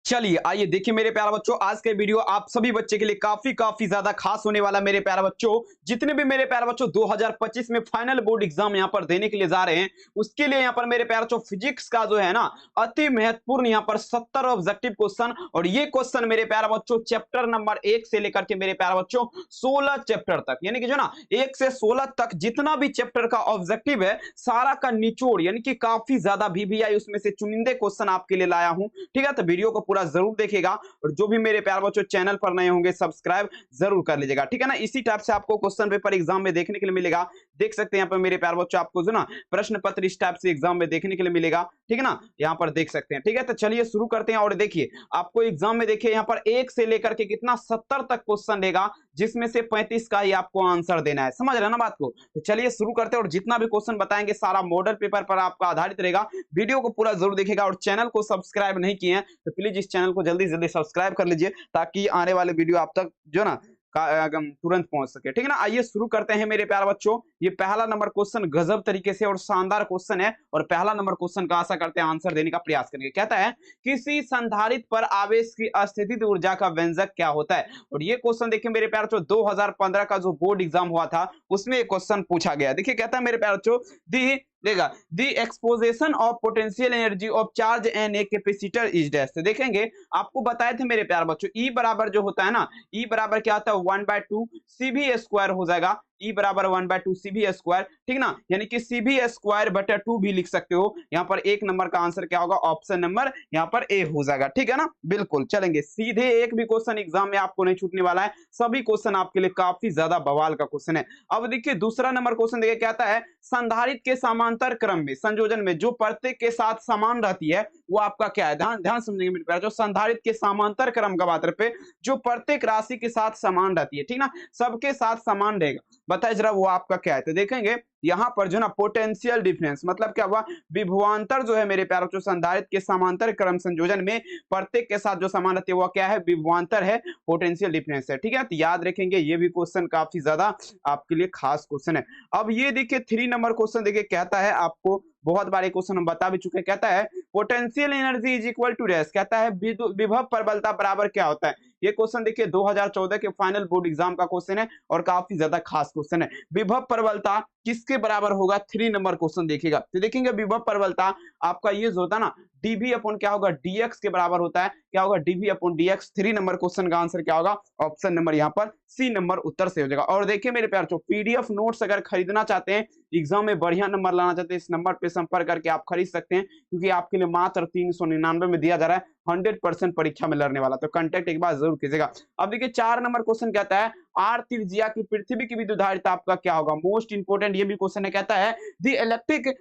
चलिए आइए देखिए मेरे प्यारे बच्चों, आज के वीडियो आप सभी बच्चे के लिए काफी ज्यादा खास होने वाला। मेरे प्यारे बच्चों, जितने भी मेरे प्यारे बच्चों 2025 में फाइनल बोर्ड एग्जाम यहां पर देने के लिए जा रहे हैं, उसके लिए यहां पर मेरे प्यारे बच्चों फिजिक्स का जो है ना अति महत्वपूर्ण यहां पर 70 ऑब्जेक्टिव क्वेश्चन, और ये क्वेश्चन मेरे प्यारे बच्चों चैप्टर नंबर 1 से लेकर के मेरे प्यारे बच्चों 16 चैप्टर तक, यानी कि जो ना 1 से 16 तक जितना भी चैप्टर का ऑब्जेक्टिव है सारा का निचोड़, यानी कि काफी ज्यादा वीवीआई उसमें से चुनिंदे क्वेश्चन आपके लिए लाया हूं। ठीक है, तो वीडियो को पूरा जरूर देखेगा, और जो भी मेरे प्यारे बच्चों चैनल पर नए होंगे सब्सक्राइब जरूर कर लीजिएगा। ठीक है ना, इसी टाइप से आपको क्वेश्चन पेपर एग्जाम में देखने के लिए मिलेगा। देख सकते हैं यहाँ पर मेरे प्यारे बच्चों, आपको जो ना प्रश्न पत्र इस टाइप से एग्जाम में देखने के लिए मिलेगा। ठीक है ना, यहाँ पर देख सकते हैं। ठीक है, तो चलिए शुरू करते हैं। और देखिए आपको एग्जाम में देखिए यहाँ पर 1 से लेकर के कितना 70 तक क्वेश्चन देगा, जिसमें से 35 का ही आपको आंसर देना है। समझ रहे हैं ना बात को? तो चलिए शुरू करते हैं, और जितना भी क्वेश्चन बताएंगे सारा मॉडल पेपर पर आपका आधारित रहेगा। वीडियो को पूरा जरूर देखिएगा, और चैनल को सब्सक्राइब नहीं किए हैं तो प्लीज इस चैनल को जल्दी जल्दी सब्सक्राइब कर लीजिए, ताकि आने वाले वीडियो आप तक जो ना तुरंत पहुंच सके। ठीक है ना, आइए शुरू करते हैं मेरे प्यारे बच्चों। ये पहला नंबर क्वेश्चन गजब तरीके से और शानदार क्वेश्चन है, और पहला नंबर क्वेश्चन का आशा करते हैं आंसर देने का प्रयास करेंगे। कहता है किसी संधारित्र पर आवेश की अस्थितिज ऊर्जा का व्यंजक क्या होता है। और ये क्वेश्चन देखिए मेरे प्यारे बच्चों 2015 का जो बोर्ड एग्जाम हुआ था उसमें ये क्वेश्चन पूछा गया। देखिए कहता है मेरे प्यारे बच्चों, दी देगा the expression of potential energy of charge in a capacitor is dash. तो देखेंगे आपको बताए थे मेरे प्यारे बच्चों, ई बराबर जो होता है ना, ई बराबर क्या होता है 1/2 सीबी स्क्वायर हो जाएगा। ई बराबर 1/2 सीबी स्क्वायर, ठीक ना, यानी कि सीबी स्क्वायर बटा 2 भी लिख सकते हो। यहाँ पर एक नंबर का आंसर क्या होगा, ऑप्शन नंबर यहाँ पर ए हो जाएगा। ठीक है ना, बिल्कुल चलेंगे सीधे। एक भी क्वेश्चन एग्जाम में आपको नहीं छूटने वाला है, सभी क्वेश्चन आपके लिए काफी ज्यादा बवाल का क्वेश्चन है। अब देखिए दूसरा नंबर क्वेश्चन देखिए, कहता है संधारित्र के समांतर क्रम में संयोजन में जो प्रत्येक के साथ समान रहती है वो आपका क्या है। ध्यान ध्यान समझेंगे मेरे प्यारे, जो संधारित्र के समांतर क्रम का मात्र पे जो प्रत्येक राशि के साथ समान रहती है, ठीक ना, सबके साथ समान रहेगा, बताइए जरा वो आपका क्या है। तो देखेंगे यहाँ पर जो ना पोटेंशियल डिफरेंस मतलब क्या हुआ, विभवांतर जो है मेरे प्यारे बच्चों संधारित्र के समांतर क्रम संयोजन में प्रत्येक के साथ जो समान रहती है वो क्या है, विभवांतर है, पोटेंशियल डिफरेंस है। ठीक है, तो याद रखेंगे ये भी क्वेश्चन काफी ज्यादा आपके लिए खास क्वेश्चन है। अब ये देखिए 3 नंबर क्वेश्चन देखिए, कहता है आपको बहुत बार क्वेश्चन हम बता भी चुके हैं। कहता है potential energy is equal to dash, कहता है विभव प्रबलता बराबर क्या होता है। ये क्वेश्चन देखिए 2014 के फाइनल बोर्ड एग्जाम का क्वेश्चन है, और काफी ज्यादा खास क्वेश्चन है। विभव प्रबलता किसके बराबर होगा, 3 नंबर क्वेश्चन देखिएगा। तो देखेंगे विभव प्रबलता आपका ये जो होता है ना डीवी अपॉन क्या होगा, डीएक्स के बराबर होता है। क्या होगा, DV upon DX. 3 number question का आंसर क्या होगा, ऑप्शन नंबर यहाँ पर सी नंबर उत्तर से हो जाएगा। और देखिए मेरे प्यारे पीडीएफ नोट्स अगर खरीदना चाहते हैं, एग्जाम में बढ़िया नंबर लाना चाहते हैं, इस नंबर पे संपर्क करके आप खरीद सकते हैं, क्योंकि आपके लिए मात्र 399 में दिया जा रहा है, 100% परीक्षा में लड़ने वाला। तो कांटेक्ट एक बार जरूर कीजिएगा। अब देखिए 4 नंबर क्वेश्चन कहता है आर त्रिज्या की पृथ्वी की विद्युत धारिता आपका क्या होगा। मोस्ट इंपोर्टेंट ये भी क्वेश्चन है। कहता है the electric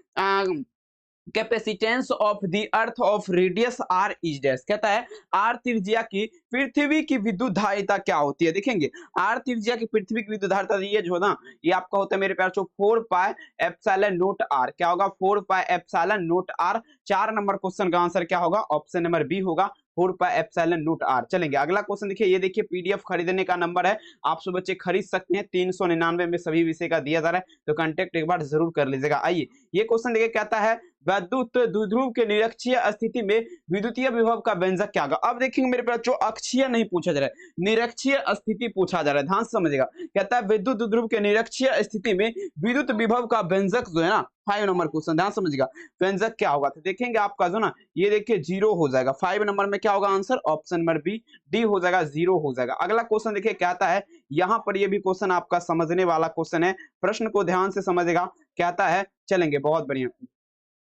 capacitance of the earth of radius R is dash. कहता है आर त्रिज्या की पृथ्वी की विद्युत धारिता क्या होती है। देखेंगे आर त्रिज्या की पृथ्वी की विद्युत धारिता ये जो ना ये आपका होता है मेरे प्यारे 4 पाई एप्सिलॉन नॉट आर। क्या होगा, 4 pi epsilon naught R. 4 number question का आंसर क्या होगा, ऑप्शन नंबर बी होगा, 4 पाई एप्सिलॉन नॉट आर। चलेंगे अगला क्वेश्चन देखिए, ये देखिए पीडीएफ खरीदने का नंबर है, आप सब बच्चे खरीद सकते हैं, 399 में सभी विषय का दिया जा रहा है, तो कांटेक्ट एक बार जरूर कर लीजिएगा। आइए ये क्वेश्चन देखिए, कहता है वैद्युत द्विध्रुव के निरक्षीय स्थिति में विद्युतीय विभव का व्यंजक क्या होगा। अब देखेंगे मेरे पास जो अक्षीय नहीं पूछा जा रहा है, निरक्षीय स्थिति पूछा जा रहा है, ध्यान से समझिएगा। कहता है विद्युत द्विध्रुव के निरक्षीय स्थिति में विद्युत विभव का व्यंजक जो है ना, 5 नंबर क्वेश्चन, ध्यान समझिएगा, व्यंजक क्या होगा। तो देखेंगे आपका जो ना ये देखिए 0 हो जाएगा। 5 नंबर में क्या होगा answer, option number B D हो जाएगा, 0 हो जाएगा। अगला क्वेश्चन देखिए कहता है, यहाँ पर ये भी क्वेश्चन आपका समझने वाला क्वेश्चन है, प्रश्न को ध्यान से समझेगा। कहता है चलेंगे बहुत बढ़िया,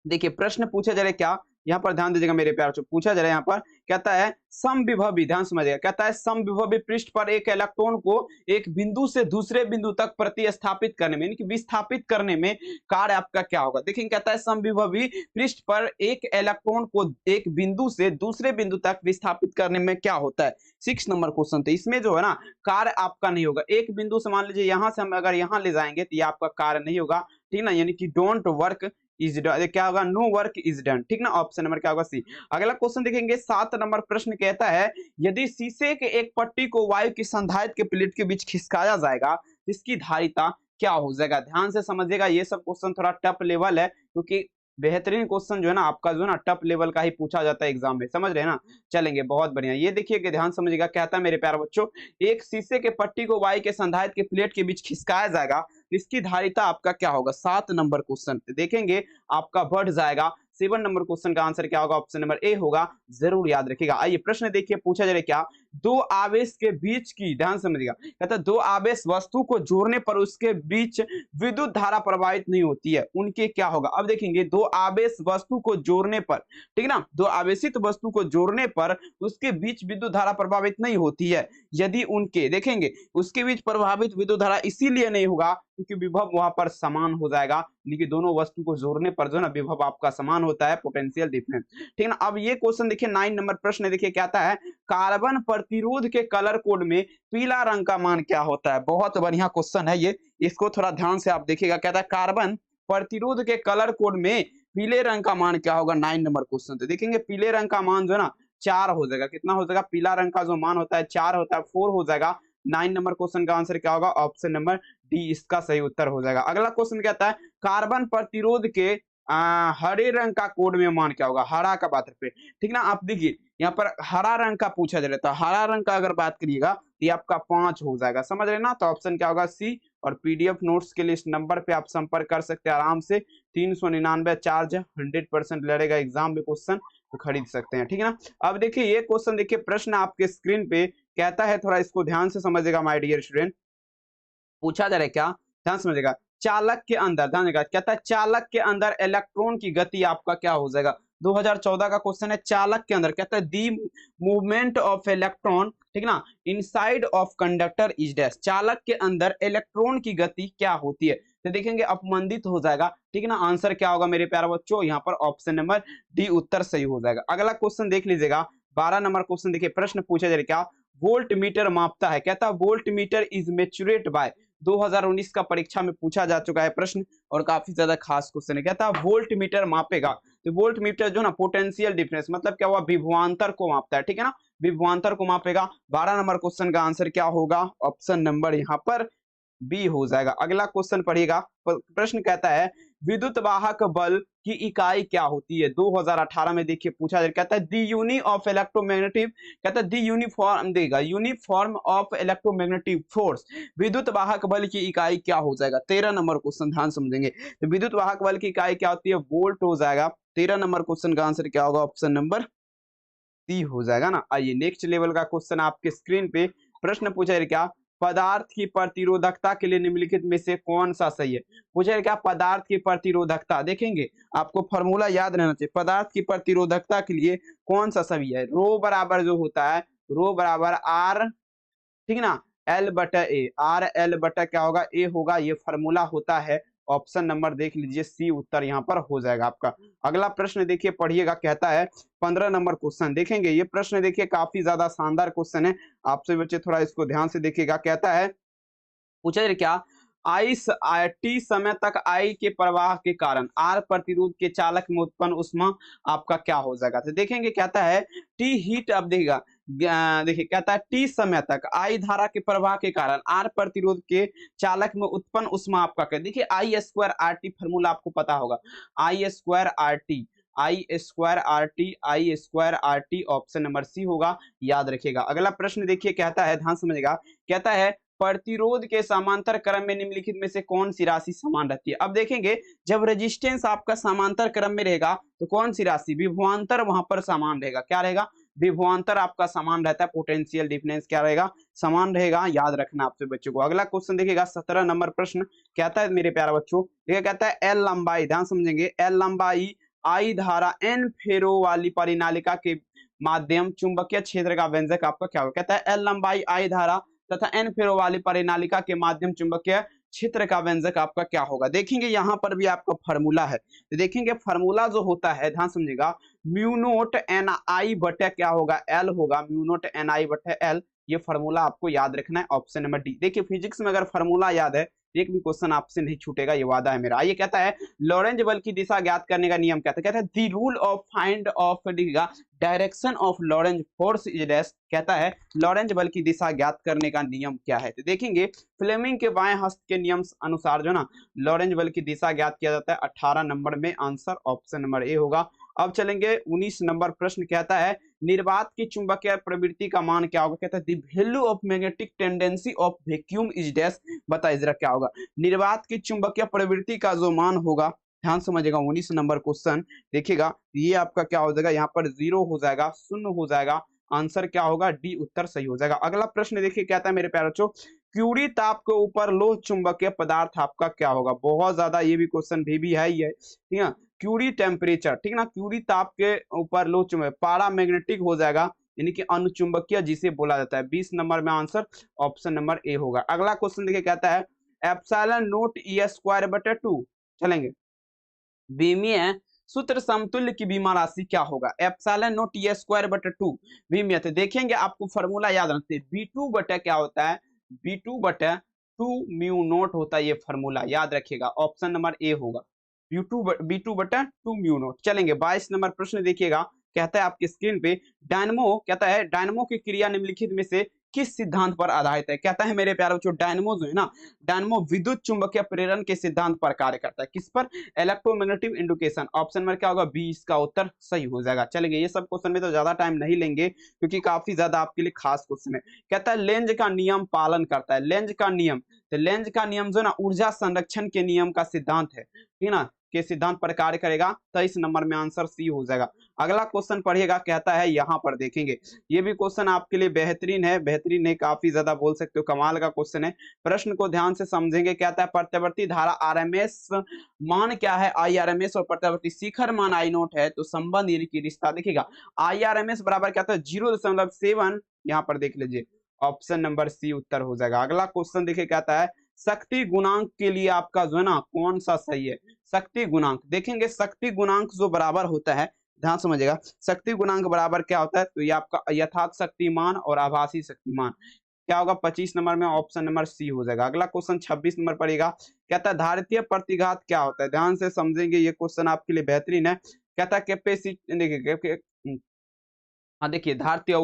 देखिए प्रश्न पूछा जा रहा है क्या, यहाँ पर ध्यान दीजिएगा मेरे प्यार से, पूछा जा रहा है यहाँ पर। कहता है समविभवी, ध्यान समझिएगा, कहता है समविभवी पृष्ठ पर एक इलेक्ट्रॉन को एक बिंदु से दूसरे बिंदु तक प्रतिस्थापित करने में, यानी कि विस्थापित करने में कार्य आपका क्या होगा। देखिए कहता है समविभवी पृष्ठ पर एक इलेक्ट्रॉन को एक बिंदु से दूसरे बिंदु तक विस्थापित करने में क्या होता है। 6 नंबर क्वेश्चन। तो इसमें जो है ना कार्य आपका नहीं होगा, एक बिंदु से मान लीजिए यहाँ से हम अगर यहाँ ले जाएंगे तो ये आपका कार्य नहीं होगा, ठीक ना, यानी कि डोंट वर्क इज डन, क्या होगा, नो वर्क इज डन, ठीक ना, ऑप्शन नंबर क्या होगा, सी। अगला क्वेश्चन देखेंगे 7 नंबर प्रश्न कहता है यदि शीशे के एक पट्टी को वायु की संधारित्र के प्लेट के बीच खिसकाया जाएगा, इसकी धारिता क्या हो जाएगा। ध्यान से समझिएगा, ये सब क्वेश्चन थोड़ा टफ लेवल है, क्योंकि बेहतरीन क्वेश्चन जो है ना आपका जो है ना टॉप लेवल का ही पूछा जाता है एग्जाम में, समझ रहे हैं ना। चलेंगे, बहुत बढ़िया। ये देखिए कि ध्यान समझिएगा, कहता है मेरे प्यारे बच्चों, एक शीशे के पट्टी को वाई के संधारित्र की प्लेट के बीच खिसकाया जाएगा, इसकी धारिता आपका क्या होगा। 7 नंबर क्वेश्चन देखेंगे आपका बढ़ जाएगा। 7 नंबर क्वेश्चन का आंसर क्या होगा, ऑप्शन नंबर ए होगा, जरूर याद रखिएगा। आइए प्रश्न देखिए, पूछा जा रहा है क्या, दो आवेश के बीच की, ध्यान समझिएगा, कहता है दो आवेश वस्तु को जोड़ने पर उसके बीच विद्युत धारा प्रवाहित नहीं होती है, उनके क्या होगा। अब देखेंगे दो आवेश वस्तु को जोड़ने पर, ठीक ना, दो आवेशित वस्तु को जोड़ने पर उसके बीच विद्युत धारा प्रभावित नहीं होती है, यदि उनके, देखेंगे उसके बीच प्रभावित विद्युत धारा इसीलिए नहीं होगा क्योंकि विभव वहां पर समान हो जाएगा, लेकिन दोनों वस्तु को जोड़ने पर जो है ना विभव आपका समान होता है, पोटेंशियल डिफरेंस, ठीक ना। अब ये क्वेश्चन देखिए 9 नंबर प्रश्न देखिए, क्या आता है, कार्बन प्रतिरोध के कलर कोड में पीला रंग का मान क्या होता है। बहुत बढ़िया क्वेश्चन है ये, इसको थोड़ा ध्यान से आप देखिएगा। कहता है कार्बन प्रतिरोध के कलर कोड में पीले रंग का मान क्या होगा, 9 नंबर क्वेश्चन। तो देखेंगे पीले रंग का मान जो है ना 4 हो जाएगा। कितना हो जाएगा, पीला रंग का जो मान होता है 4 होता है, 4 हो जाएगा। 9 नंबर क्वेश्चन का आंसर क्या होगा, ऑप्शन नंबर डी इसका सही उत्तर हो जाएगा। अगला क्वेश्चन कहता है कार्बन प्रतिरोध के हरे रंग का कोड में मान क्या होगा, हरा का बात पे, ठीक ना। आप देखिए यहाँ पर हरा रंग का पूछा जा रहा था, हरा रंग का अगर बात करिएगा ये आपका 5 हो जाएगा, समझ रहे ना। तो ऑप्शन क्या होगा, सी। और पीडीएफ नोट्स के लिए इस नंबर पे आप संपर्क कर सकते हैं आराम से। 399 चार्ज, 100% लड़ेगा एग्जाम में क्वेश्चन, तो खरीद सकते हैं, ठीक है ना। अब देखिए ये क्वेश्चन, देखिए प्रश्न आपके स्क्रीन पे कहता है, थोड़ा इसको ध्यान से समझिएगा माय डियर स्टूडेंट। पूछा जा रहा है क्या, ध्यान समझिएगा, चालक के अंदर, ध्यान देगा, कहता है चालक के अंदर इलेक्ट्रॉन की गति आपका क्या हो जाएगा। 2014 का क्वेश्चन है, चालक के अंदर, कहता है दी मूवमेंट ऑफ इलेक्ट्रॉन, ठीक ना, inside of conductor is dash, चालक के अंदर इलेक्ट्रॉन की गति क्या होती है। तो देखेंगे अपमंदित हो जाएगा, ठीक है ना। आंसर क्या होगा मेरे प्यारे बच्चों, यहाँ पर ऑप्शन नंबर डी उत्तर सही हो जाएगा। अगला क्वेश्चन देख लीजिएगा, 12 नंबर क्वेश्चन देखिए, प्रश्न पूछा जा रहा है क्या, वोल्ट मीटर मापता है, कहता है वोल्ट मीटर इज मेचुरेट बाय, 2019 का परीक्षा में पूछा जा चुका है प्रश्न और काफी ज्यादा खास क्वेश्चन है। कहता है वोल्ट मीटर मापेगा, तो वोल्ट मीटर जो ना पोटेंशियल डिफरेंस, मतलब क्या हुआ, विभवांतर को मापता है, ठीक है ना, विभवांतर को मापेगा। 12 नंबर क्वेश्चन का आंसर क्या होगा, ऑप्शन नंबर यहाँ पर बी हो जाएगा। अगला क्वेश्चन पढ़िएगा, प्रश्न कहता है विद्युत वाहक बल की इकाई क्या होती है। 2018 में देखिए पूछा जाए, कहता है दी यूनिट ऑफ इलेक्ट्रोमैग्नेटिक, कहता है दी यूनिफॉर्म देगा, यूनिफॉर्म ऑफ इलेक्ट्रोमैग्नेटिक फोर्स, विद्युत वाहक बल की इकाई क्या हो जाएगा। 13 नंबर क्वेश्चन ध्यान समझेंगे, तो विद्युत वाहक बल की इकाई क्या होती है, वोल्ट हो जाएगा। 13 नंबर क्वेश्चन का आंसर क्या होगा, ऑप्शन नंबर सी हो जाएगा ना। आइए नेक्स्ट लेवल का क्वेश्चन आपके स्क्रीन पे, प्रश्न पूछा है क्या, पदार्थ की प्रतिरोधकता के लिए निम्नलिखित में से कौन सा सही है। पूछा है क्या, पदार्थ की प्रतिरोधकता, देखेंगे आपको फॉर्मूला याद रहना चाहिए, पदार्थ की प्रतिरोधकता के लिए कौन सा सही है। रो बराबर जो होता है, रो बराबर आर, ठीक ना, एल बटा ए, आर एल बटा क्या होगा, ए होगा, ये फॉर्मूला होता है। ऑप्शन नंबर देख लीजिए सी उत्तर यहाँ पर हो जाएगा आपका। अगला प्रश्न देखिए पढ़िएगा, कहता है 15 नंबर क्वेश्चन देखेंगे, ये प्रश्न देखिए काफी ज्यादा शानदार क्वेश्चन है, आपसे बच्चे थोड़ा इसको ध्यान से देखिएगा। कहता है पूछा जाए क्या, टी समय तक आई के प्रवाह के कारण आर प्रतिरोध के चालक में उत्पन्न ऊष्मा आपका क्या हो जाएगा। तो देखेंगे कहता है टी हीट, अब देखिएगा देखिए कहता है टी समय तक आई धारा के प्रवाह के कारण आर प्रतिरोध के चालक में उत्पन्न ऊष्मा आपका क्या, देखिए I square R T formula आपको पता होगा, I square R T, I square R T, I square R T, option number C होगा, याद रखिएगा। अगला प्रश्न देखिए कहता है, ध्यान समझिएगा, कहता है प्रतिरोध के समांतर क्रम में निम्नलिखित में से कौन सी राशि समान रहती है। अब देखेंगे जब रेजिस्टेंस आपका समांतर क्रम में रहेगा तो कौन सी राशि, विभवांतर वहां पर समान रहेगा, क्या रहेगा, विभवांतर आपका समान रहता है, पोटेंशियल डिफरेंस क्या रहेगा, समान रहेगा, याद रखना आपसे बच्चों को। अगला क्वेश्चन देखिएगा 17 नंबर प्रश्न, कहता है मेरे प्यारे बच्चों, देखिए कहता है एल लंबाई, ध्यान समझेंगे, एल लंबाई आई धारा एन फेरो वाली परिनालिका के माध्यम चुंबकीय क्षेत्र का व्यंजक आपका क्या होगा। कहता है एल लंबाई आई धारा तथा एन फेरो वाली परिनालिका के माध्यम चुंबकीय क्षेत्र का व्यंजक आपका क्या होगा। देखेंगे यहाँ पर भी आपका फार्मूला है, तो देखेंगे फार्मूला जो होता है, ध्यान समझिएगा, म्यू नोट एन आई बटे क्या होगा, एल होगा, म्यू नोट एन आई बटे एल, ये फार्मूला आपको याद रखना है, ऑप्शन नंबर डी। देखिए फिजिक्स में अगर फार्मूला याद है एक भी क्वेश्चन आपसे नहीं छूटेगा, ये वादा है मेरा। ये कहता है लॉरेंज बल की दिशा ज्ञात करने का नियम कहता है the rule of find of direction of Lorentz force is dash. कहता है लॉरेंज बल की दिशा ज्ञात करने का नियम क्या है। तो देखेंगे फ्लेमिंग के बाएं हस्त के नियम अनुसार जो ना लॉरेंज बल की दिशा ज्ञात किया जाता है 18 नंबर में, आंसर ऑप्शन नंबर ए होगा। अब चलेंगे 19 नंबर प्रश्न, कहता है निर्वात की चुंबकीय प्रवृत्ति का मान क्या होगा। कहता है the value of magnetic tendency of vacuum is dash. बताइए जरा क्या होगा। निर्वात की चुंबकीय प्रवृत्ति का जो मान होगा, ध्यान समझिएगा 19 नंबर क्वेश्चन देखिएगा, ये आपका क्या हो जाएगा, यहाँ पर 0 हो जाएगा, शून्य हो जाएगा, आंसर क्या होगा डी उत्तर सही हो जाएगा। अगला प्रश्न देखिए कहता है मेरे प्यारे बच्चों क्यूरी ताप के ऊपर लोह चुंबकीय पदार्थ आपका क्या होगा। बहुत ज्यादा ये भी क्वेश्चन भी है ही है, ठीक है। क्यूरी टेम्परेचर, ठीक है ना, क्यूरी ताप के ऊपर लोह चुंबक पारा मैग्नेटिक हो जाएगा, यानी कि अनुचुंबकीय जिसे बोला जाता है। 20 नंबर में आंसर ऑप्शन नंबर ए होगा। अगला क्वेश्चन देखिए कहता है एप्सिलॉन नॉट ई स्क्वायर बटे 2, चलेंगे विमीय सूत्र समतुल्य की बीमा राशि क्या होगा। एप्सिलॉन नॉट ई स्क्वायर बटे 2 विमीय। तो देखेंगे आपको फॉर्मूला याद रखते हैं, बी2 बटे क्या होता है, बी2 बटे 2 म्यू नॉट होता है, ये फॉर्मूला याद रखिएगा, ऑप्शन नंबर ए होगा बी2 बटे 2 म्यू नॉट। चलेंगे 22 नंबर प्रश्न देखिएगा, कहता है आपकी स्क्रीन पे डायनमो, कहता है डायनमो की क्रिया निम्नलिखित में से किस सिद्धांत पर आधारित है। कहता है मेरे प्यारे बच्चों डायनमो जो है ना, डायनमो विद्युत चुंबकीय प्रेरण के सिद्धांत पर कार्य करता है। किस पर, इलेक्ट्रोमैग्नेटिक इंडिकेशन। ऑप्शन नंबर क्या होगा बी, इसका उत्तर सही हो जाएगा। चलेंगे ये सब क्वेश्चन में तो ज्यादा टाइम नहीं लेंगे क्योंकि काफी ज्यादा आपके लिए खास क्वेश्चन है। कहता है लेंज का नियम पालन करता है, लेंज का नियम, तो लेंज का नियम जो ना ऊर्जा संरक्षण के नियम का सिद्धांत है, ठीक है ना, के सिद्धांत पर कार्य करेगा। 23 नंबर में आंसर सी हो जाएगा। अगला क्वेश्चन पढ़िएगा, कहता है यहाँ पर देखेंगे, ये भी क्वेश्चन आपके लिए बेहतरीन है, बेहतरीन नहीं काफी ज्यादा बोल सकते हो, कमाल का क्वेश्चन है। प्रश्न को ध्यान से समझेंगे। कहता है प्रत्यावर्ती धारा आरएमएस मान क्या है, आई आरएमएस, और प्रत्यावर्ती शिखर मान आई नोट है, तो संबंध यानी कि रिश्ता देखिएगा आई आरएमएस बराबर क्या था 0.7, यहाँ पर देख लीजिए, ऑप्शन नंबर सी उत्तर हो जाएगा। अगला क्वेश्चन देखिए कहता है शक्ति गुणांक के लिए आपका जो है ना कौन सा सही है। शक्ति गुणांक देखेंगे, शक्ति गुणांक जो बराबर होता है, ध्यान समझिएगा, शक्ति गुणांक बराबर क्या होता है, तो ये आपका यथार्थ शक्तिमान और आभासी शक्तिमान क्या होगा। 25 नंबर में ऑप्शन नंबर सी हो जाएगा। अगला क्वेश्चन 26 नंबर पड़ेगा, कहता है धारितीय प्रतिघात क्या होता है। ध्यान से समझेंगे, ये क्वेश्चन आपके लिए बेहतरीन है। कहता है कैपेसिटी, देखिए हाँ देखिए धारितीय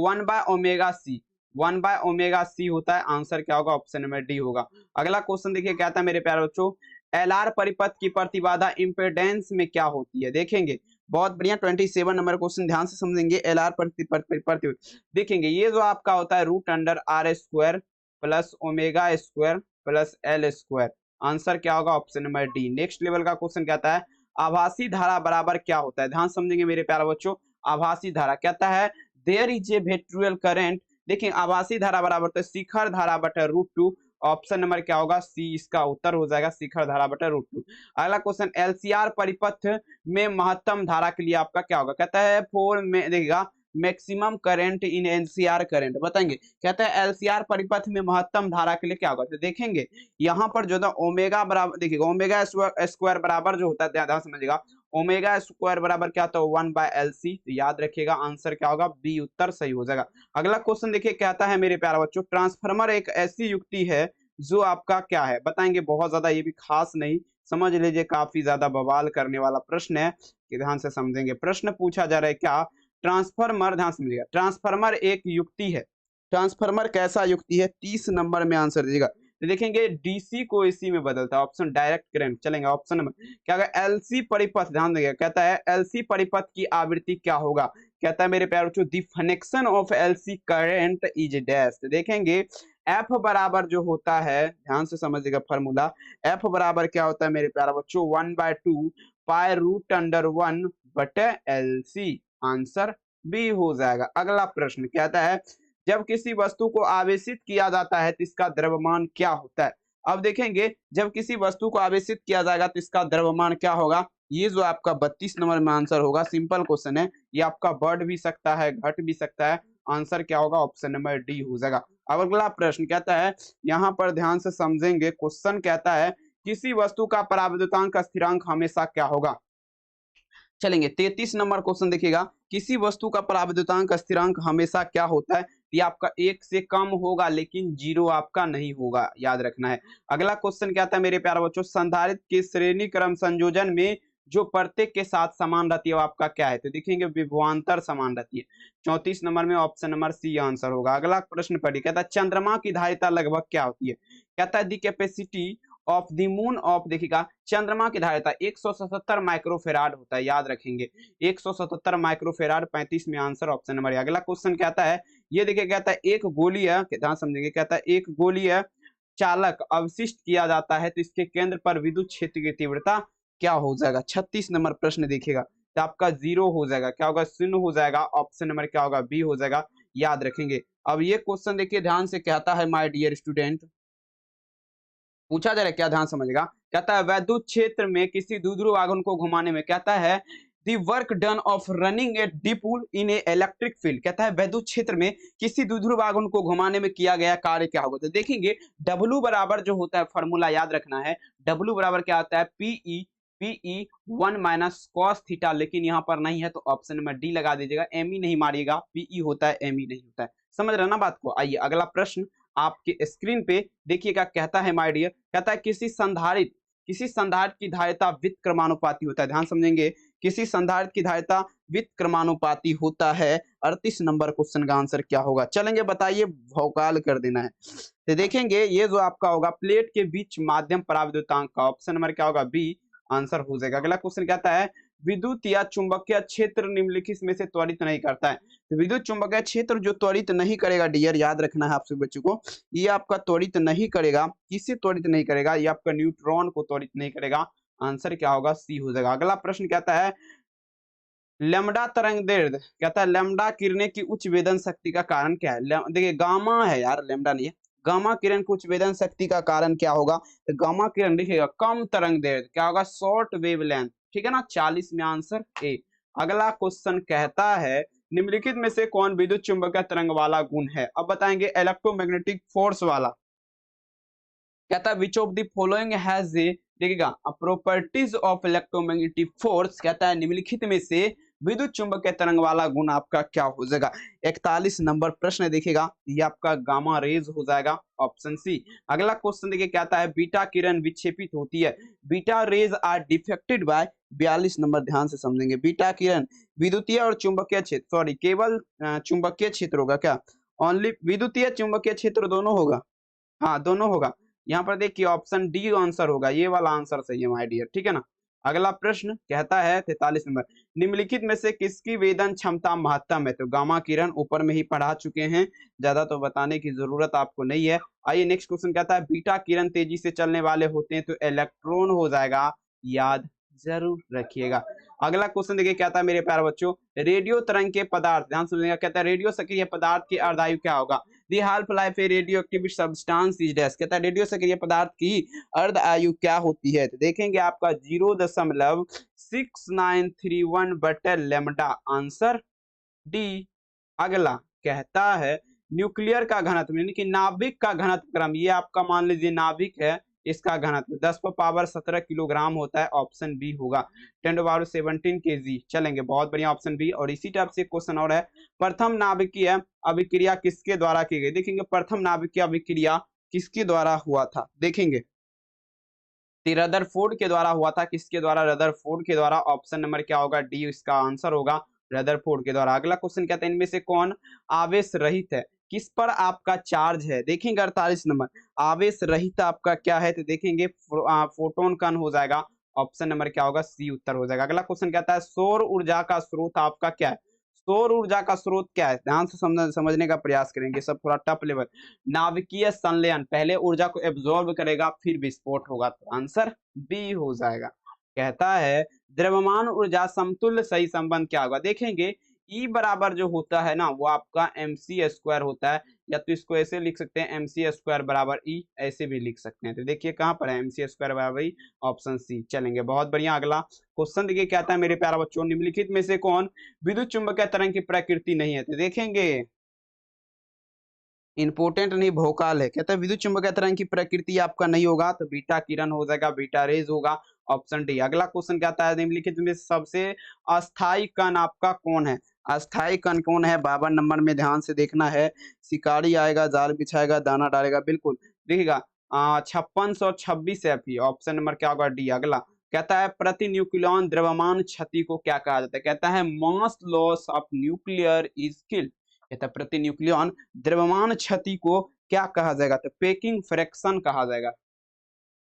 1/ओमेगा सी होता है, आंसर क्या होगा ऑप्शन नंबर डी होगा। अगला क्वेश्चन देखिए कहता है मेरे प्यारे बच्चों एलआर परिपथ की प्रतिबाधा इंपेडेंस में क्या होती है। देखेंगे बहुत बढ़िया 27 नंबर क्वेश्चन ध्यान से समझेंगे। एलआर प्रतिपथ देखेंगे, ये जो आपका होता है √r² plus omega square plus L square, answer क्या होगा option number D. Next level का क्वेश्चन कहता है आभासी धारा बराबर क्या होता है। ध्यान समझेंगे मेरे प्यारे बच्चों, आभासी धारा कहता है there is a vectorial current. देखिए आभासी धारा बराबर तो शिखर धारा बटे √2, ऑप्शन नंबर क्या होगा सी, इसका उत्तर हो जाएगा शिखर धारा बटे √2। अगला क्वेश्चन एलसीआर परिपथ में महत्तम धारा के लिए आपका क्या होगा। कहता है फोर में देखिएगा maximum current in LCR current बताएंगे। कहता है एलसीआर परिपथ में महत्तम धारा के लिए क्या होगा। तो देखेंगे यहाँ पर जो है ओमेगा बराबर, देखिएगा ओमेगा स्क्वायर बराबर जो होता है, ध्यान समझिएगा, ओमेगा स्क्वायर बराबर क्या होता है 1/LC। तो याद रखिएगा आंसर क्या होगा बी, उत्तर सही हो जाएगा। अगला क्वेश्चन देखिए कहता है मेरे प्यारे बच्चों ट्रांसफार्मर एक ऐसी युक्ति है जो आपका क्या है, बताएंगे। बहुत ज्यादा ये भी खास नहीं, समझ लीजिए काफी ज्यादा बवाल करने वाला प्रश्न है कि ध्यान से समझेंगे। प्रश्न पूछा जा रहा है क्या, ट्रांसफार्मर, ध्यान समझिएगा, ट्रांसफार्मर एक युक्ति है। ट्रांसफार्मर कैसा युक्ति है, 30 नंबर में आंसर दीजिएगा। तो देखेंगे डीसी को एसी में बदलता है, ऑप्शन डायरेक्ट करंट। चलेंगे ऑप्शन नंबर क्या होगा एलसी परिपथ, ध्यान देंगे, कहता है एलसी परिपथ की आवृत्ति क्या होगा। कहता है मेरे प्यारे बच्चों the function of LC current is dash. देखेंगे एफ बराबर जो होता है, ध्यान से समझिएगा फॉर्मूला, एफ बराबर क्या होता है मेरे प्यारे बच्चों 1/2 π√1 बटे LC, आंसर बी हो जाएगा। अगला प्रश्न कहता है जब किसी वस्तु को आवेशित किया जाता है तो इसका द्रव्यमान क्या होता है। अब देखेंगे जब किसी वस्तु को आवेशित किया जाएगा तो इसका द्रव्यमान क्या होगा। ये जो आपका 32 नंबर में आंसर होगा, सिंपल क्वेश्चन है, ये आपका बढ़ भी सकता है घट भी सकता है, आंसर क्या होगा ऑप्शन नंबर डी हो जाएगा। अब अगला प्रश्न कहता है, यहाँ पर ध्यान से समझेंगे, क्वेश्चन कहता है किसी वस्तु का पराविद्युतांक स्थिरांक हमेशा क्या होगा। चलेंगे 33 नंबर क्वेश्चन देखिएगा, किसी वस्तु का पराविद्युतांक स्थिरांक हमेशा क्या होता है? ये आपका 1 से कम होगा लेकिन 0 आपका नहीं होगा, याद रखना है। अगला क्वेश्चन क्या था मेरे प्यारे बच्चों, संधारित्र के श्रेणी क्रम संयोजन में जो प्रत्येक के साथ समान रहती है वो आपका क्या है? तो देखेंगे विभवांतर समान रहती है। 34 नंबर में ऑप्शन नंबर सी आंसर होगा। अगला प्रश्न पढ़िए, कहता है चंद्रमा की धारिता लगभग क्या होती है? कहता है the capacity of the moon of, देखिएगा चंद्रमा की धारिता 177 माइक्रोफेराड होता है, याद रखेंगे 177 माइक्रोफेराड। 35 में आंसर ऑप्शन नंबर है। अगला क्वेश्चन कहता है, ये देखिए कहता है एक गोलीय, ध्यान समझेंगे, कहता है एक गोलीय चालक अवशिष्ट किया जाता है तो इसके केंद्र पर विद्युत क्षेत्र की तीव्रता क्या हो जाएगा? 36 नंबर प्रश्न देखिएगा, तो आपका 0 हो जाएगा, क्या होगा? 0 हो जाएगा। ऑप्शन नंबर क्या होगा? बी हो जाएगा, याद रखेंगे। अब ये क्वेश्चन देखिए ध्यान से, कहता है माय डियर स्टूडेंट, पूछा जा रहा है क्या, ध्यान समझेगा। कहता है वैद्युत क्षेत्र में किसी द्विध्रुव आघूर्ण को घुमाने में, कहता है the work done of running A dipole in A electric field, कहता है वैद्युत क्षेत्र में किसी द्विध्रुव आघूर्ण को घुमाने में किया गया कार्य क्या होगा? तो देखेंगे W बराबर जो होता है, फॉर्मूला याद रखना है, W बराबर क्या होता है? पीई 1 माइनस कॉस थीटा, लेकिन यहाँ पर नहीं है तो ऑप्शन नंबर डी लगा दीजिएगा, एमई नहीं मारिएगा, पीई होता है एमई नहीं होता है। समझ रहे ना बात को? आइए अगला प्रश्न आपके स्क्रीन पे देखिएगा, कहता है माय डियर, कहता है किसी संधारित्र की धारिता वित्त क्रमानुपाती होता है, ध्यान समझेंगे, किसी संधारित्र की धारिता वित्त क्रमानुपाती होता है। 38 नंबर क्वेश्चन का आंसर क्या होगा? चलेंगे बताइए, भौकाल कर देना है। तो देखेंगे ये जो आपका होगा प्लेट के बीच माध्यम पराविद्युतांक का, ऑप्शन नंबर क्या होगा? बी आंसर हो जाएगा। अगला क्वेश्चन कहता है विद्युत या चुंबकीय क्षेत्र निम्नलिखित में से त्वरित नहीं करता है। तो विद्युत चुंबकीय क्षेत्र जो त्वरित नहीं करेगा डियर, याद रखना है आपसे बच्चों को, ये आपका त्वरित नहीं करेगा। किसे त्वरित नहीं करेगा? ये आपका न्यूट्रॉन को त्वरित नहीं करेगा। आंसर क्या होगा? सी हो जाएगा। अगला प्रश्न कहता है लैम्डा तरंग दैर्ध्य, कहता है लैम्डा किरणें की उच्च वेदन शक्ति का कारण क्या है? देखिए गामा है यार, लैम्डा नहीं है। गामा किरण की उच्च वेदन शक्ति का कारण क्या होगा? तो गामा किरण देखिएगा कम तरंग दैर्ध्य, क्या होगा? शॉर्ट वेवलेंथ, ठीक है ना। 40 में आंसर ए। अगला क्वेश्चन कहता है निम्नलिखित में से कौन विद्युत चुंबकीय तरंग वाला गुण है? अब बताएंगे इलेक्ट्रोमैग्नेटिक फोर्स वाला। कहता है which of the following has a, देखिएगा प्रॉपर्टीज ऑफ इलेक्ट्रोमैग्नेटिक फोर्स, कहता है निम्नलिखित में से विद्युत चुंबकीय तरंग वाला गुण आपका क्या हो जाएगा? 41 नंबर प्रश्न देखिएगा, ये आपका गामा रेज हो जाएगा, ऑप्शन सी। अगला क्वेश्चन देखिए, कहता है बीटा किरण विक्षेपित होती है, beta rays are defected by, 42 number ध्यान से समझेंगे, बीटा किरण विद्युतीय और चुंबकीय क्षेत्र, सॉरी केवल चुंबकीय क्षेत्र होगा क्या? ओनली विद्युतीय चुंबकीय क्षेत्र दोनों होगा? हाँ दोनों होगा। यहाँ पर देखिए ऑप्शन डी आंसर होगा, ये वाला आंसर सही है माय डियर, ठीक है ना। अगला प्रश्न कहता है 43 नंबर, निम्नलिखित में से किसकी वेदन क्षमता महत्तम है? तो गामा किरण ऊपर में ही पढ़ा चुके हैं, ज्यादा तो बताने की जरूरत आपको नहीं है। आइए नेक्स्ट क्वेश्चन कहता है बीटा किरण तेजी से चलने वाले होते हैं तो इलेक्ट्रॉन हो जाएगा, याद जरूर रखिएगा। अगला क्वेश्चन देखिए, कहता है मेरे प्यारे बच्चों रेडियो तरंग के पदार्थ, ध्यान समझिएगा, कहता है रेडियो सक्रिय पदार्थ की अर्धायु क्या होगा? The half life a radioactive substance is dash, कहता है रेडियो सक्रिय पदार्थ की अर्ध आयु क्या होती है? तो देखेंगे आपका 0.6931 बटे लैम्डा, आंसर डी। अगला कहता है न्यूक्लियर का घनत्व, यानी कि नाभिक का घनत्व क्रम, ये आपका मान लीजिए नाभिक है, इसका घनत्व 10 पर पावर 17 किलोग्राम होता है, ऑप्शन बी होगा 10⁻17 kg। चलेंगे, बहुत बढ़िया, ऑप्शन बी। और इसी टाइप से क्वेश्चन और है, प्रथम नाभिकीय अभिक्रिया किसके द्वारा की गई? देखेंगे प्रथम नाभिकीय अभिक्रिया किसके द्वारा हुआ था? देखेंगे रदरफोर्ड के द्वारा हुआ था। किसके द्वारा? रदरफोर्ड के द्वारा। ऑप्शन नंबर क्या होगा? डी इसका आंसर होगा, रदरफोर्ड के द्वारा। अगला क्वेश्चन कहते हैं इनमें से कौन आवेश रहित है? किस पर आपका चार्ज है? देखेंगे 48 नंबर, आवेश रहित आपका क्या है? तो देखेंगे फोटोन कण हो जाएगा, ऑप्शन नंबर क्या होगा? सी उत्तर हो जाएगा। अगला क्वेश्चन कहता है सौर ऊर्जा का स्रोत आपका क्या है? सौर ऊर्जा का स्रोत क्या है? ध्यान से समझने का प्रयास करेंगे, सब थोड़ा टफ लेवल। नाभिकीय संलयन, पहले ऊर्जा को एब्जॉर्ब करेगा फिर विस्फोट होगा, तो आंसर बी हो जाएगा। कहता है द्रव्यमान ऊर्जा समतुल्य सही संबंध क्या होगा? देखेंगे E बराबर जो होता है ना वो आपका mc² होता है, या तो इसको ऐसे लिख सकते हैं mc² बराबर E, ऐसे भी लिख सकते हैं। तो देखिए कहाँ पर है mc² बराबर E, ऑप्शन सी। चलेंगे, बहुत बढ़िया। अगला क्वेश्चन देखिए, क्या आता है मेरे प्यारे बच्चों निम्नलिखित में से कौन विद्युत चुंबकीय तरंग की प्रकृति नहीं है? तो देखेंगे इंपोर्टेंट नहीं भोकाल है, कहता है विद्युत चुंबकीय तरंग की प्रकृति आपका नहीं होगा, तो बीटा किरण हो जाएगा, बीटा रेज होगा, ऑप्शन डी। अगला क्वेश्चन क्या आता है, निम्नलिखित में सबसे अस्थाई कण आपका कौन है? अस्थाई कण कौन है? 52 नंबर में ध्यान से देखना है। शिकारी आएगा, जाल बिछाएगा, दाना डालेगा, बिल्कुल देखिएगा 5626 है। ऑप्शन नंबर क्या होगा? डी। अगला कहता है प्रति न्यूक्लियन द्रव्यमान क्षति को क्या कहा जाता है? कहता है mass loss of nuclear is killed. कहता है प्रति न्यूक्लियन द्रव्यमान क्षति को क्या कहा जाएगा? तो पेकिंग फ्रैक्शन कहा जाएगा।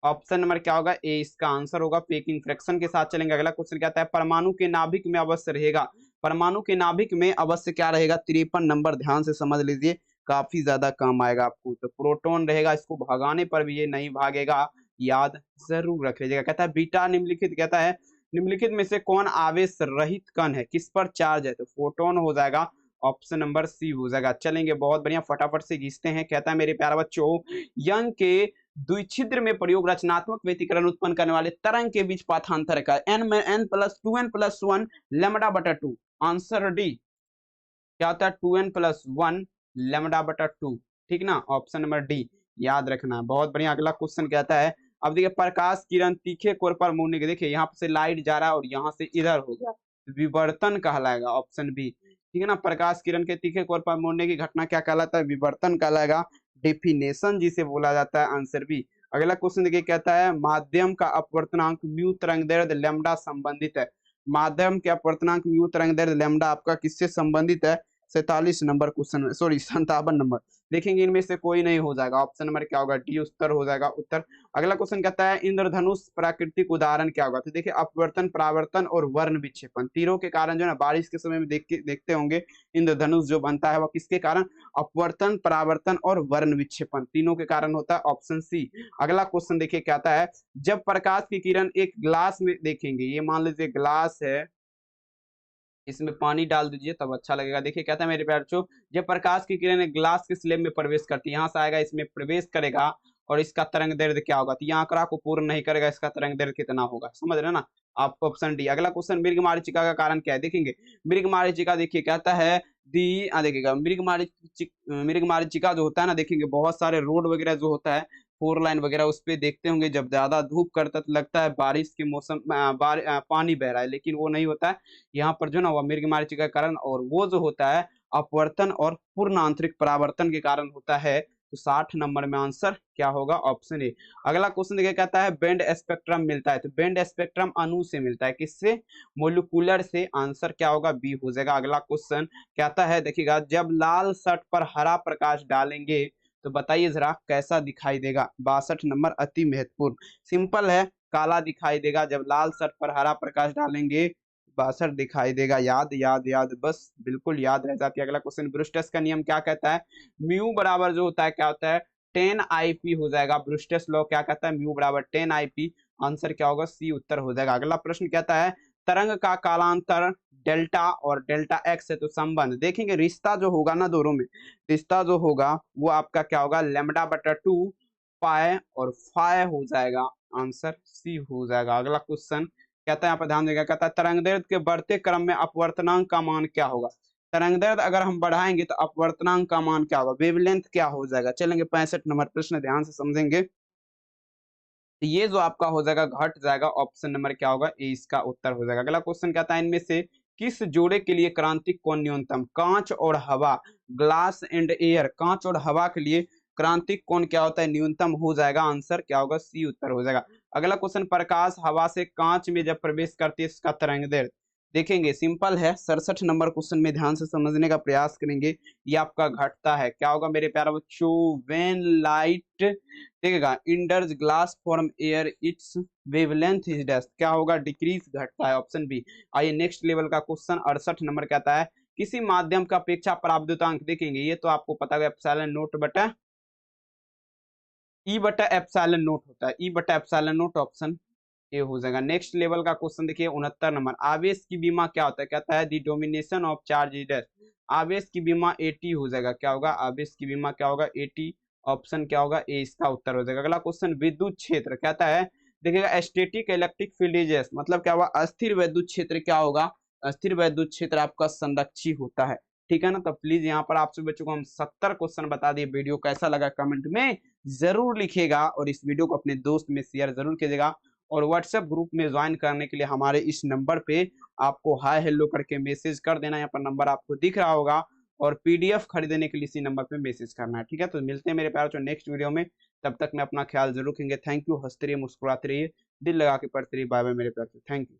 ऑप्शन नंबर क्या होगा? ए इसका आंसर होगा। पेकिंग फ्रैक्शन के साथ चलेंगे। अगला क्वेश्चन कहता है परमाणु के नाभिक में अवश्य रहेगा। परमाणु के नाभिक में अवश्य क्या रहेगा? 53 नंबर, ध्यान से समझ लीजिए, काफी ज्यादा काम आएगा आपको। तो प्रोटॉन रहेगा, इसको भगाने पर भी ये नहीं भागेगा, याद जरूर रख लीजिएगा। कहता है बीटा निम्नलिखित, कहता है निम्नलिखित में से कौन आवेश रहित कण है, किस पर चार्ज है? तो फोटोन हो जाएगा। ऑप्शन नंबर सी हो जाएगा। चलेंगे, बहुत बढ़िया, फटाफट से घिसते हैं। कहता है मेरे प्यारे बच्चों, यंग के द्विछिद्र में प्रयोग रचनात्मक व्यतिकरण उत्पन्न करने वाले तरंग के बीच पाथांतर का एन में n+2n+1 λ/2। Answer D. क्या होता है? 2n+1 λ/2, ठीक ना? ऑप्शन नंबर डी याद रखना है। बहुत बढ़िया। अगला क्वेश्चन कहता है, अब देखिए प्रकाश किरण तीखे कोर पर मुड़ने के, देखिए यहाँ से लाइट जा रहा है और यहाँ से इधर हो गया, विवर्तन कहलाएगा। ऑप्शन बी, ठीक है ना? प्रकाश किरण के तीखे कोर पर मुड़ने की घटना क्या कहलाता है? विवर्तन कहलाएगा। डेफिनेशन जिसे बोला जाता है, आंसर बी। अगला क्वेश्चन देखिए, कहता है माध्यम का अपवर्तनांक म्यू तरंगदैर्ध्य लैम्डा संबंधित है। माध्यम के अपवर्तनांक म्यू तरंगदैर्ध्य लैम्डा आपका किससे संबंधित है? 47 नंबर क्वेश्चन, सॉरी 57 नंबर। देखेंगे इनमें से कोई नहीं हो जाएगा। ऑप्शन नंबर क्या होगा? डी उत्तर हो जाएगा उत्तर। अगला क्वेश्चन कहता है इंद्रधनुष प्राकृतिक उदाहरण क्या होगा? तो देखिए अपवर्तन, परावर्तन और वर्ण विक्षेपण, तीनों के कारण जो है ना, बारिश के समय में देखते होंगे इंद्रधनुष जो बनता है वह किसके कारण? अपवर्तन, परावर्तन और वर्ण विक्षेपण, तीनों के कारण होता है। Option C. अगला क्वेश्चन देखिए, कहता है जब प्रकाश की किरण एक ग्लास में, देखेंगे ये मान लीजिए ग्लास है, इसमें पानी डाल दीजिए तब अच्छा लगेगा। देखिए कहता है मेरे प्यारे बच्चों, जब प्रकाश की किरण ग्लास के स्लेब में प्रवेश करती है, यहाँ से आएगा, इसमें प्रवेश करेगा और इसका तरंग दैर्ध्य क्या होगा? तो ये आंकड़ा को पूर्ण नहीं करेगा, इसका तरंग दैर्ध्य कितना होगा, समझ रहे ना आप? Option D. अगला क्वेश्चन, मृग मारीचिका का कारण क्या है? देखेंगे मृग मारीचिका, देखिए कहता है देखिएगा मृग मारीचिका जो होता है ना, देखेंगे बहुत सारे रोड वगैरह जो होता है, 4 लाइन वगैरह, उस पे देखते होंगे जब ज्यादा धूप करता तो लगता है बारिश के मौसम पानी बह रहा है, लेकिन वो नहीं होता है। यहाँ पर जो ना वह मृग मारीचिका का कारण, और वो जो होता है अपवर्तन और पूर्ण आंतरिक परावर्तन के कारण होता है। तो 60 नंबर में आंसर क्या होगा? Option A. अगला क्वेश्चन देखिए, कहता है बैंड स्पेक्ट्रम मिलता है। तो बैंड स्पेक्ट्रम अणु से मिलता है, किससे? मोलिकुलर से। आंसर क्या होगा? बी हो जाएगा। अगला क्वेश्चन कहता है, देखिएगा जब लाल शर्ट पर हरा प्रकाश डालेंगे तो बताइए जरा कैसा दिखाई देगा? 62 नंबर अति महत्वपूर्ण, सिंपल है, काला दिखाई देगा। जब लाल शर्ट पर हरा प्रकाश डालेंगे 62 दिखाई देगा। याद याद याद, बस बिल्कुल याद रह जाती है। अगला क्वेश्चन, ब्रूस्टर्स का नियम क्या कहता है? म्यू बराबर जो होता है क्या होता है? 10 IP हो जाएगा। ब्रूस्टर्स लॉ क्या कहता है? म्यू बराबर 10 IP। आंसर क्या होगा? सी उत्तर हो जाएगा। अगला प्रश्न कहता है तरंग का कालांतर डेल्टा और डेल्टा एक्स है, तो संबंध देखेंगे, रिश्ता जो होगा ना दोनों में, रिश्ता जो होगा वो आपका क्या होगा? λ/2 पाए और फाय हो जाएगा। आंसर सी हो जाएगा। अगला क्वेश्चन कहता है, यहाँ पर ध्यान देगा, कहता है तरंगदैर्ध्य के बढ़ते क्रम में अपवर्तनांक का मान क्या होगा? तरंगदैर्ध्य अगर हम बढ़ाएंगे तो अपवर्तनांक का मान क्या होगा? वेवलेंथ क्या हो जाएगा? चलेंगे 65 नंबर प्रश्न, ध्यान से समझेंगे। ये जो आपका हो जाएगा घट जाएगा। ऑप्शन नंबर क्या होगा? ए इसका उत्तर हो जाएगा। अगला क्वेश्चन कहता है इनमें से किस जोड़े के लिए क्रांतिक कोण न्यूनतम? कांच और हवा, ग्लास एंड एयर, कांच और हवा के लिए क्रांतिक कोण क्या होता है? न्यूनतम हो जाएगा। आंसर क्या होगा? सी उत्तर हो जाएगा। अगला क्वेश्चन, प्रकाश हवा से कांच में जब प्रवेश करती है इसका तरंगदैर्ध्य, देखेंगे सिंपल है, 67 नंबर क्वेश्चन में ध्यान से समझने का प्रयास करेंगे। ये आपका घटता है, क्या होगा मेरे प्यारे बच्चों? व्हेन लाइट, देखिएगा enters glass from air its wavelength is dash, क्या होगा? डिक्रीज, घटता है। Option B. आइए नेक्स्ट लेवल का क्वेश्चन 68 नंबर कहता है किसी माध्यम का अपेक्षा पराविद्युतांक, देखेंगे ये तो आपको पता है एप्सिलॉन नोट बटा ई बटा एप्सिलॉन नोट होता है, ई बटा एप्सिलॉन नोट। ऑप्शन ए हो जाएगा। नेक्स्ट लेवल का क्वेश्चन देखिए 69 नंबर, आवेश की बीमा क्या होता है? कहता है the denomination of charge is dash, आवेश की बीमा AT हो जाएगा। क्या होगा? आवेश की बीमा क्या होगा? AT। ऑप्शन क्या होगा? ए इसका उत्तर हो जाएगा। अगला क्वेश्चन, विद्युत क्षेत्र कहता है, देखिएगा स्टैटिक इलेक्ट्रिक फील्ड इज, मतलब क्या हुआ? अस्थिर वैद्युत क्षेत्र क्या होगा? अस्थिर वैद्युत क्षेत्र आपका संरक्षी होता है, ठीक है ना? तो प्लीज यहाँ पर आपसे बच्चों को हम 70 क्वेश्चन बता दिए। वीडियो कैसा लगा कमेंट में जरूर लिखिएगा और इस वीडियो को अपने दोस्त में शेयर जरूर कीजिएगा। और व्हाट्सएप ग्रुप में ज्वाइन करने के लिए हमारे इस नंबर पे आपको हाय हेलो करके मैसेज कर देना। यहाँ पर नंबर आपको दिख रहा होगा और पीडीएफ खरीदने के लिए इसी नंबर पे मैसेज करना है। ठीक है, तो मिलते हैं मेरे प्यारे बच्चों नेक्स्ट वीडियो में। तब तक मैं अपना ख्याल जरूर रखेंगे। Thank you. हंसते रहिए, मुस्कुराते रहिए, दिल लगा के पढ़ते रहिए। बाय बाय मेरे प्यारे, थैंक यू।